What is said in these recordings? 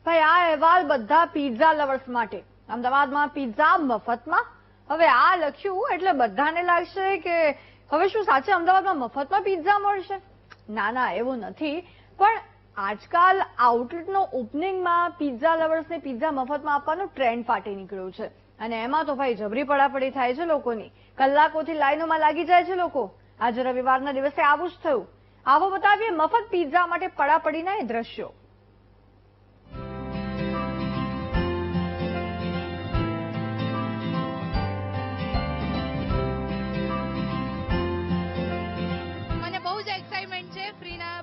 ભાઈ આ અહેવાલ બધા પિઝા લવર્સ માટે. અમદાવાદમાં પિઝા મફતમાં. હવે આ લખ્યું એટલે બધાને લાગશે કે હવે શું સાચે અમદાવાદમાં મફતમાં પિઝા મળશે? ના ના, એવું નથી. પણ આજકાલ આઉટલેટનો ઓપનિંગમાં પિઝા લવર્સને પિઝા મફતમાં આપવાનો ટ્રેન્ડ ફાટી નીકળ્યો છે. અને એમાં તો ભાઈ જબરી પડાપડી થાય છે લોકોની. કલાકોથી લાઈનોમાં લાગી જાય છે લોકો. આજે રવિવારના દિવસે આવું જ થયું. આવો બતાવીએ મફત પિઝા માટે પડાપડીના એ દ્રશ્યો.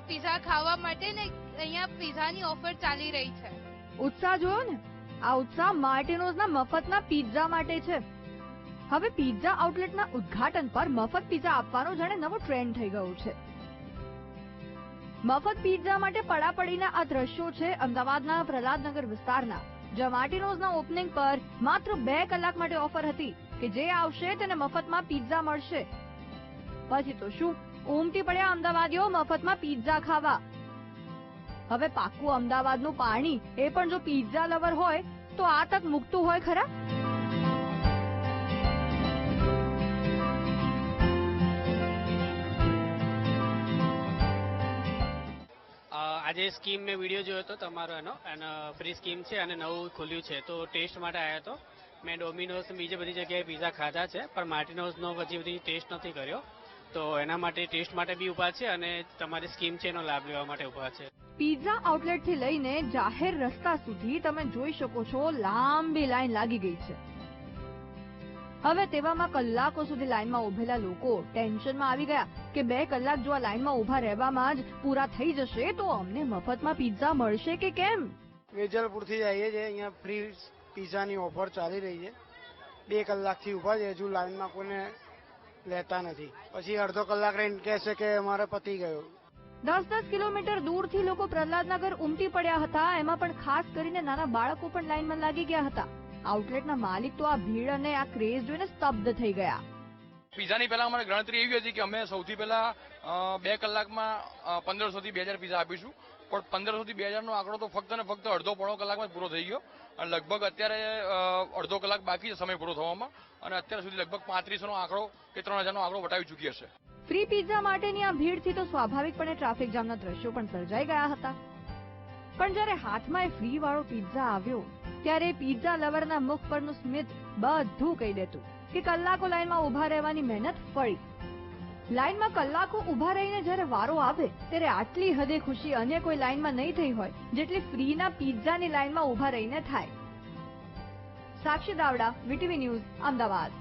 પિઝા ખાવા માટે ને અહીંયા પિઝાની ઓફર ચાલી રહી છે. ઉત્સાહ જોયો ને? આ ઉત્સાહ માર્ટિનોઝના મફતના પિઝા માટે છે. હવે પિઝા આઉટલેટના ઉદ્ઘાટન પર મફત પિઝા આપવાનો જાણે નવો ટ્રેન્ડ થઈ ગયો છે. મફત પિઝા માટે પડાપડીના આ દ્રશ્યો છે અમદાવાદના પ્રહલાદનગર વિસ્તારના, જ્યાં માર્ટિનોઝના ઓપનિંગ પર માત્ર 2 કલાક માટે ઓફર હતી કે જે આવશે તેને મફતમાં પિઝા મળશે. પછી તો શું ઉમટી પડ્યા અમદાવાદીઓ મફતમાં પિઝા ખાવા. હવે પાક્કું અમદાવાદનું પાણી એ પણ જો પિઝા લવર હોય તો આ તક મૂકતું હોય ખરા? આજે સ્કીમ મેં વિડીયો જોયો હતો તમારો એનો અને ફ્રી સ્કીમ છે અને નવું ખુલ્યું છે તો ટેસ્ટ માટે આવ્યો હતો. મેં ડોમિનોઝ બીજી બધી જગ્યાએ પિઝા ખાધા છે પણ માર્ટિનોઝનો હજી બધી ટેસ્ટ નથી કર્યો. તો એના માટે ટેસ્ટ માટે બી ઉભા છે અને તમારી સ્કીમ છે એનો લાભ લેવા માટે ઉભા છે. પિઝા આઉટલેટથી લઈને જાહેર રસ્તા સુધી તમે જોઈ શકો છો લાંબી લાઈન લાગી ગઈ છે. હવે તેવામાં કલાકો સુધી લાઈનમાં ઉભેલા લોકો ટેન્શનમાં આવી ગયા કે 2 કલાક જો આ લાઈનમાં ઉભા રહેવામાં જ પૂરા થઈ જશે તો અમને મફતમાં પિઝા મળશે કે કેમ? વેજલપુરથી જઈએ છીએ, અહીંયા ફ્રી પિઝાની ઓફર ચાલી રહી છે. 2 કલાકથી ઉભા છે, હજુ લાઈનમાં કોઈને લેતા નથી. પછી અડધો કલાક રહીને કહેશે કે અમારે પતી ગયો. 10-10 કિલોમીટર દૂરથી લોકો પ્રહલાદનગર ઉમટી પડ્યા હતા. એમાં પણ ખાસ કરીને નાના બાળકો પણ લાઈનમાં લાગી ગયા હતા. આઉટલેટના માલિક તો આ ભીડ અને આ ક્રેઝ જોઈને સ્તબ્ધ થઈ ગયા. પિઝાની પહેલા અમારી ગણતરી એવી હતી કે અમે સૌથી પહેલા 2 કલાકમાં 1500 થી 2000 પિઝા આપીશું. પણ 1500 થી 2000 નો આંકડો તો ફક્ત ને ફક્ત અડધો-પોણો કલાકમાં પૂરો થઈ ગયો અને લગભગ અત્યારે અડધો કલાક બાકી છે સમય પૂરો થવામાં અને અત્યાર સુધી લગભગ 3500 નો આંકડો કે 3000 નો આંકડો વટાવી ચૂકી હશે. ફ્રી પિઝા માટેની આ ભીડથી તો સ્વાભાવિકપણે ટ્રાફિક જામના દ્રશ્યો પણ સર્જાઈ ગયા હતા. પણ જ્યારે હાથમાં એ ફ્રી વાળો પિઝા આવ્યો ત્યારે પિઝા લવરના મુખ પરનું સ્મિત બધું કહી દેતું કે કલાકો લાઈનમાં ઉભા રહેવાની મહેનત ફળી. લાઈનમાં કલાકો ઉભા રહીને જ્યારે વારો આવે ત્યારે આટલી હદે ખુશી અન્ય કોઈ લાઈનમાં નહીં થઈ હોય જેટલી ફ્રીના પિઝાની લાઈનમાં ઉભા રહીને થાય. સાક્ષી દાવડા, વીટીવી ન્યૂઝ, અમદાવાદ.